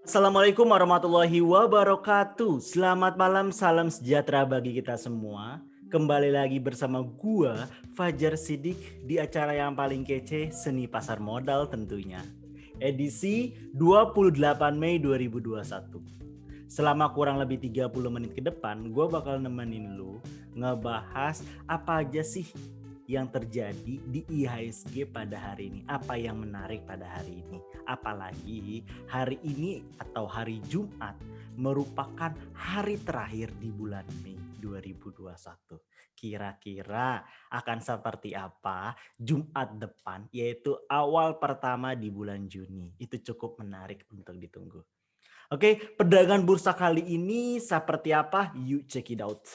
Assalamualaikum warahmatullahi wabarakatuh. Selamat malam, salam sejahtera bagi kita semua. Kembali lagi bersama gua, Fajar Sidik, di acara yang paling kece, Seni Pasar Modal tentunya. Edisi 28 Mei 2021. Selama kurang lebih 30 menit ke depan, gue bakal nemenin lu ngebahas apa aja sih yang terjadi di IHSG pada hari ini. Apa yang menarik pada hari ini. Apalagi hari ini atau hari Jumat merupakan hari terakhir di bulan Mei 2021. Kira-kira akan seperti apa Jumat depan, yaitu awal pertama di bulan Juni. Itu cukup menarik untuk ditunggu. Oke, perdagangan bursa kali ini seperti apa? Yuk check it out.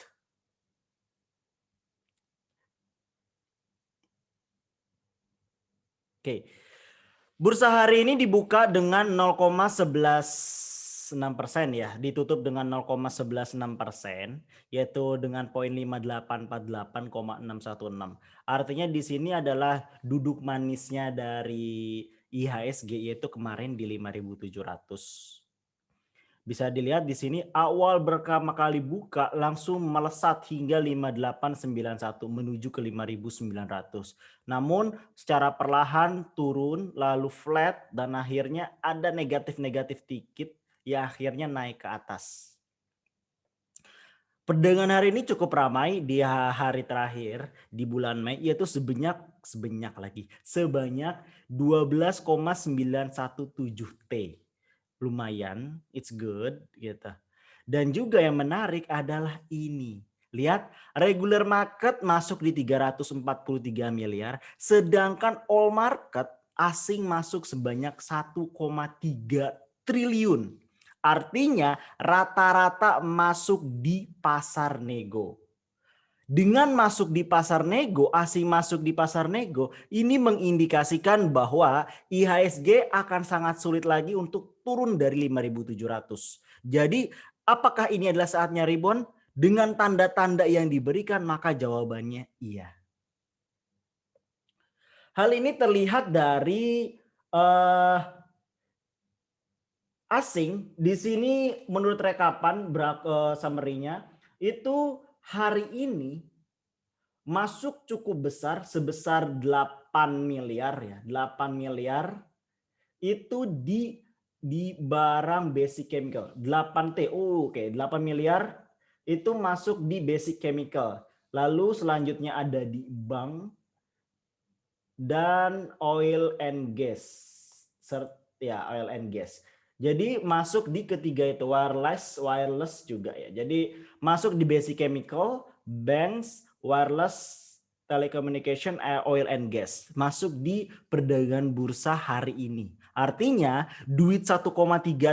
Oke, bursa hari ini dibuka dengan 0,116% ya, ditutup dengan 0,116%, yaitu dengan poin 5848,616. Artinya di sini adalah duduk manisnya dari IHSG, yaitu kemarin di 5.700. Bisa dilihat di sini awal pertama kali buka langsung melesat hingga 5891 menuju ke 5900. Namun secara perlahan turun lalu flat dan akhirnya ada negatif-negatif dikit ya akhirnya naik ke atas. Perdagangan hari ini cukup ramai di hari terakhir di bulan Mei yaitu sebanyak 12,917 T. Lumayan, it's good gitu. Dan juga yang menarik adalah ini. Lihat, regular market masuk di 343 miliar, sedangkan all market asing masuk sebanyak 1,3 triliun. Artinya rata-rata masuk di pasar nego. Dengan masuk di pasar nego, asing masuk di pasar nego, ini mengindikasikan bahwa IHSG akan sangat sulit lagi untuk turun dari 5.700. Jadi apakah ini adalah saatnya rebound? Dengan tanda-tanda yang diberikan maka jawabannya iya. Hal ini terlihat dari asing. Di sini menurut rekapan summary-nya itu hari ini masuk cukup besar sebesar 8 miliar ya. 8 miliar itu di barang basic chemical. 8T. Oke, 8 miliar itu masuk di basic chemical. Lalu selanjutnya ada di bank dan oil and gas. Ya, oil and gas. Jadi masuk di ketiga itu wireless juga ya. Jadi masuk di basic chemical, banks, wireless, telecommunication, oil and gas. Masuk di perdagangan bursa hari ini. Artinya duit 1,3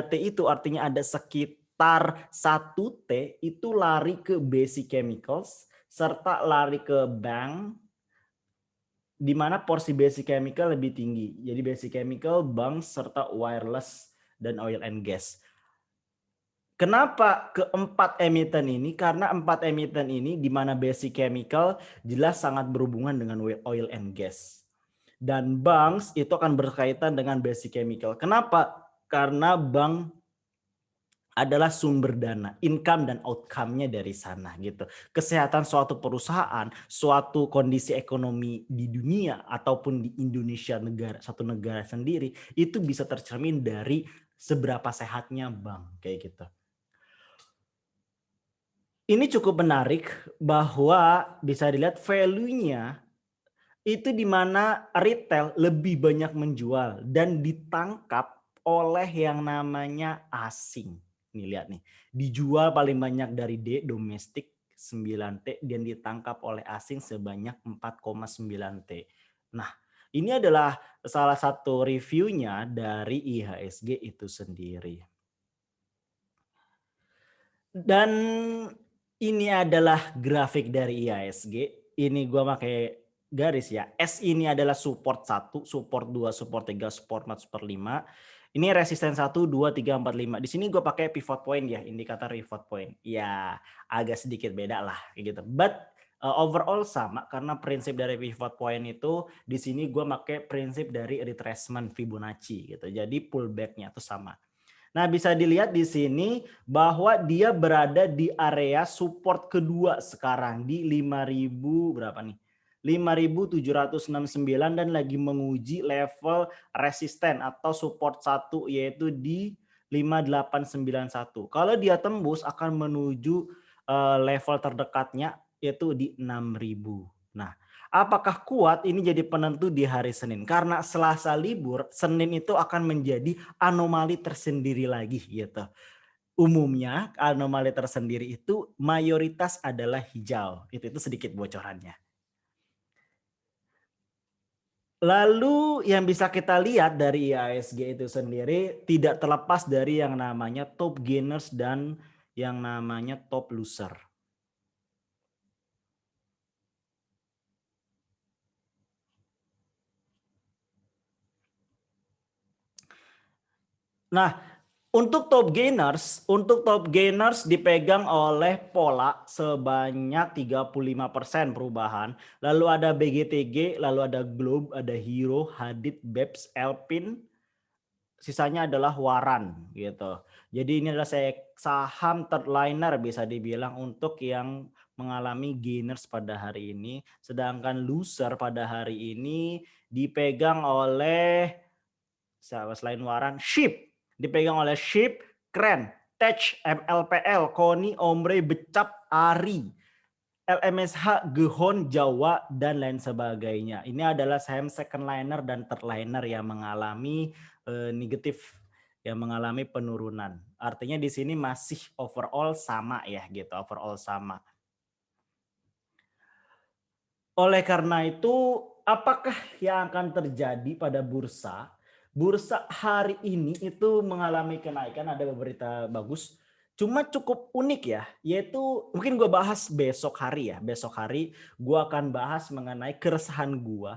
T itu artinya ada sekitar 1 T itu lari ke basic chemicals serta lari ke bank di mana porsi basic chemical lebih tinggi. Jadi basic chemical, bank, serta wireless, dan oil and gas. Kenapa keempat emiten ini? Karena empat emiten ini di mana basic chemical jelas sangat berhubungan dengan oil and gas. Dan bank itu akan berkaitan dengan basic chemical. Kenapa? Karena bank adalah sumber dana, income dan outcome-nya dari sana gitu. Kesehatan suatu perusahaan, suatu kondisi ekonomi di dunia ataupun di Indonesia satu negara sendiri itu bisa tercermin dari seberapa sehatnya bank kayak gitu. Ini cukup menarik bahwa bisa dilihat value-nya itu di mana retail lebih banyak menjual dan ditangkap oleh yang namanya asing. Nih lihat nih, dijual paling banyak dari D domestik 9T dan ditangkap oleh asing sebanyak 4,9 T. Nah, ini adalah salah satu reviewnya dari IHSG itu sendiri. Dan ini adalah grafik dari IHSG. Ini gua pakai garis ya. S ini adalah support 1, support 2, support 3, support 4, support 5. Ini resisten 1, 2, 3, 4, 5. Di sini gue pakai pivot point ya, indikator pivot point. Ya, agak sedikit beda lah kayak gitu. But overall sama karena prinsip dari pivot point itu di sini gue pakai prinsip dari retracement Fibonacci gitu. Jadi pullback-nya itu sama. Nah, bisa dilihat di sini bahwa dia berada di area support kedua sekarang di 5.000 berapa nih? 5.769 dan lagi menguji level resisten atau support satu yaitu di 5.891. Kalau dia tembus akan menuju level terdekatnya yaitu di 6.000. Nah, apakah kuat? Ini jadi penentu di hari Senin. Karena Selasa libur, Senin itu akan menjadi anomali tersendiri lagi gitu. Umumnya anomali tersendiri itu mayoritas adalah hijau. Itu sedikit bocorannya. Lalu yang bisa kita lihat dari IHSG itu sendiri tidak terlepas dari yang namanya top gainers dan yang namanya top loser. Nah, untuk top gainers dipegang oleh Pola sebanyak 35% perubahan. Lalu ada BGTG, lalu ada Globe, ada Hero, Hadid, Babs, Alpine, sisanya adalah Waran gitu. Jadi ini adalah saham third liner bisa dibilang untuk yang mengalami gainers pada hari ini. Sedangkan loser pada hari ini dipegang oleh selain Waran, Ship. Dipegang oleh Ship, Kren, Tech, MLPL, Koni, Omre, Becap, Ari, LMSH, Gehon, Jawa, dan lain sebagainya. Ini adalah saham second liner dan third liner yang mengalami negatif, yang mengalami penurunan. Artinya di sini masih overall sama ya gitu, overall sama. Oleh karena itu, apakah yang akan terjadi pada bursa? Bursa hari ini itu mengalami kenaikan, ada berita bagus. Cuma cukup unik ya, yaitu mungkin gue bahas besok hari ya. Besok hari gue akan bahas mengenai keresahan gue,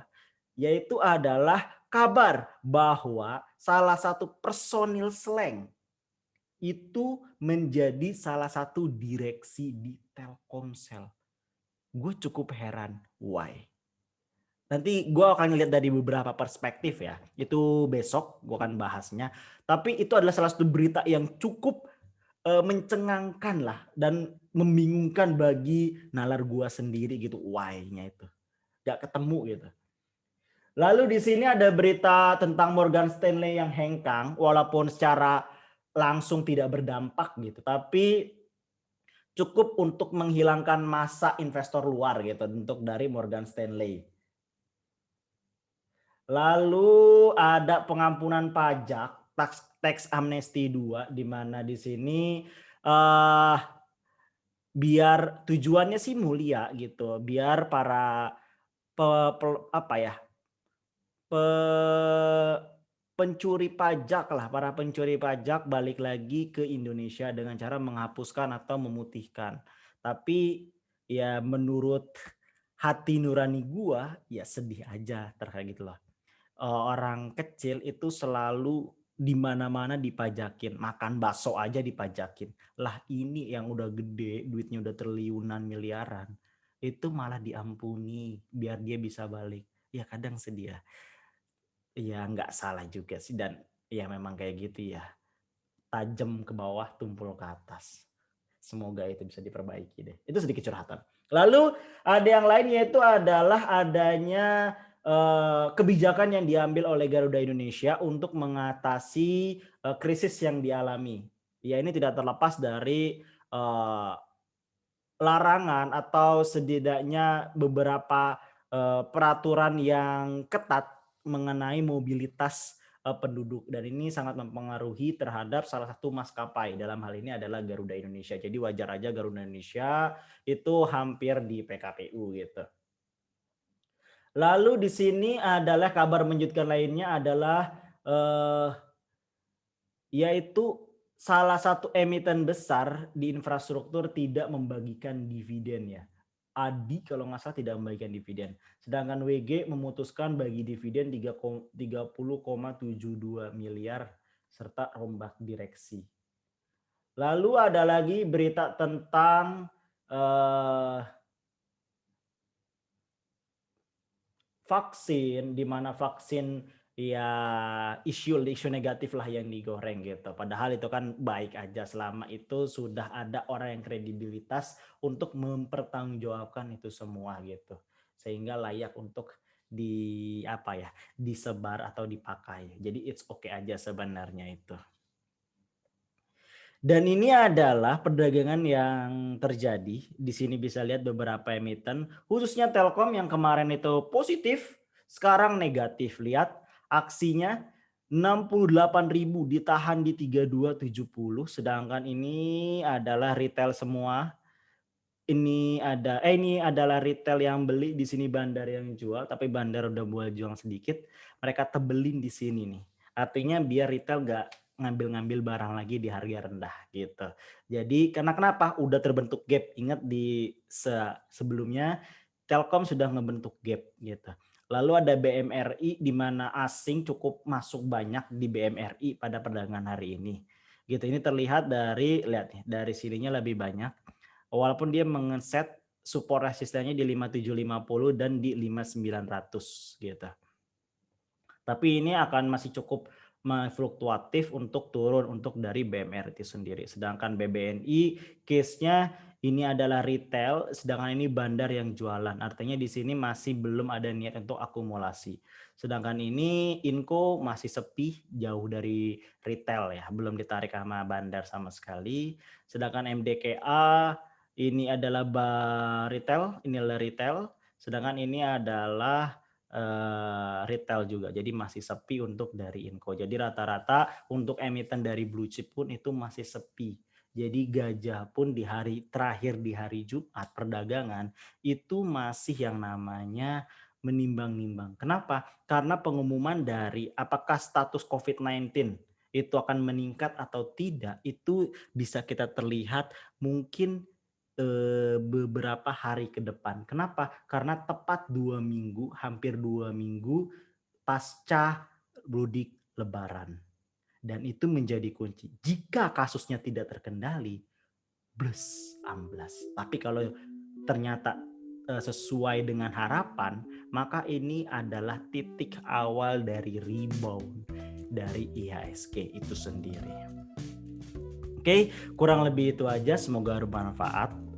yaitu adalah kabar bahwa salah satu personil Slank itu menjadi salah satu direksi di Telkomsel. Gue cukup heran, why? Nanti gue akan lihat dari beberapa perspektif ya. Itu besok gue akan bahasnya. Tapi itu adalah salah satu berita yang cukup mencengangkan lah dan membingungkan bagi nalar gue sendiri gitu. Why-nya itu gak ketemu gitu. Lalu di sini ada berita tentang Morgan Stanley yang hengkang, walaupun secara langsung tidak berdampak gitu, tapi cukup untuk menghilangkan masa investor luar gitu untuk dari Morgan Stanley. Lalu ada pengampunan pajak, tax amnesty 2, di mana di sini biar tujuannya sih mulia gitu, biar para apa ya, pencuri pajak lah, para pencuri pajak balik lagi ke Indonesia dengan cara menghapuskan atau memutihkan. Tapi ya menurut hati nurani gua ya sedih aja terkait gitu loh. Orang kecil itu selalu di mana-mana dipajakin, makan bakso aja dipajakin. Lah ini yang udah gede, duitnya udah triliunan miliaran, itu malah diampuni biar dia bisa balik. Ya kadang sedih ya. Iya nggak salah juga sih dan ya memang kayak gitu ya. Tajam ke bawah, tumpul ke atas. Semoga itu bisa diperbaiki deh. Itu sedikit curhatan. Lalu ada yang lain yaitu adalah adanya kebijakan yang diambil oleh Garuda Indonesia untuk mengatasi krisis yang dialami. Ya ini tidak terlepas dari larangan atau setidaknya beberapa peraturan yang ketat mengenai mobilitas penduduk dan ini sangat mempengaruhi terhadap salah satu maskapai, dalam hal ini adalah Garuda Indonesia. Jadi wajar aja Garuda Indonesia itu hampir di PKPU gitu. Lalu di sini adalah kabar mengejutkan lainnya adalah yaitu salah satu emiten besar di infrastruktur tidak membagikan dividen ya. Adi kalau nggak salah tidak membagikan dividen. Sedangkan WG memutuskan bagi dividen 30,72 miliar serta rombak direksi. Lalu ada lagi berita tentang vaksin, di mana vaksin ya isu negatif lah yang digoreng gitu. Padahal itu kan baik aja selama itu sudah ada orang yang kredibilitas untuk mempertanggungjawabkan itu semua gitu. Sehingga layak untuk disebar atau dipakai. Jadi it's okay aja sebenarnya itu. Dan ini adalah perdagangan yang terjadi. Di sini bisa lihat beberapa emiten, khususnya Telkom yang kemarin itu positif, sekarang negatif. Lihat aksinya 68.000 ditahan di 3270, sedangkan ini adalah retail semua. Ini adalah retail yang beli, di sini bandar yang jual, tapi bandar udah mulai jual sedikit. Mereka tebelin di sini nih. Artinya biar retail nggak ngambil-ngambil barang lagi di harga rendah gitu. Jadi karena kenapa? Udah terbentuk gap. Ingat di sebelumnya Telkom sudah ngebentuk gap gitu. Lalu ada BMRI di mana asing cukup masuk banyak di BMRI pada perdagangan hari ini. Gitu. Ini terlihat lihat nih, dari sininya lebih banyak. Walaupun dia mengeset support resistennya di 5750 dan di 5900 gitu. Tapi ini akan masih cukup fluktuatif untuk turun untuk dari BMR itu sendiri. Sedangkan BBNI case-nya ini adalah retail, sedangkan ini bandar yang jualan. Artinya di sini masih belum ada niat untuk akumulasi. Sedangkan ini Inco masih sepi, jauh dari retail ya, belum ditarik sama bandar sama sekali. Sedangkan MDKA ini adalah retail, sedangkan ini adalah retail juga. Jadi masih sepi untuk dari Inco. Jadi rata-rata untuk emiten dari blue chip pun itu masih sepi. Jadi gajah pun di hari terakhir di hari Jumat perdagangan itu masih yang namanya menimbang-nimbang. Kenapa? Karena pengumuman dari apakah status COVID-19 itu akan meningkat atau tidak itu bisa kita terlihat mungkin beberapa hari ke depan. Kenapa? Karena tepat 2 minggu, hampir 2 minggu pasca mudik Lebaran. Dan itu menjadi kunci. Jika kasusnya tidak terkendali, amblas. Tapi kalau ternyata sesuai dengan harapan, maka ini adalah titik awal dari rebound dari IHSG itu sendiri. Oke, kurang lebih itu aja. Semoga bermanfaat.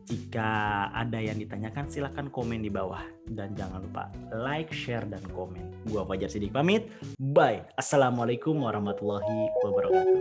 Jika ada yang ditanyakan silahkan komen di bawah. Dan jangan lupa like, share, dan komen. Gua Fajar Siddiq pamit. Bye. Assalamualaikum warahmatullahi wabarakatuh.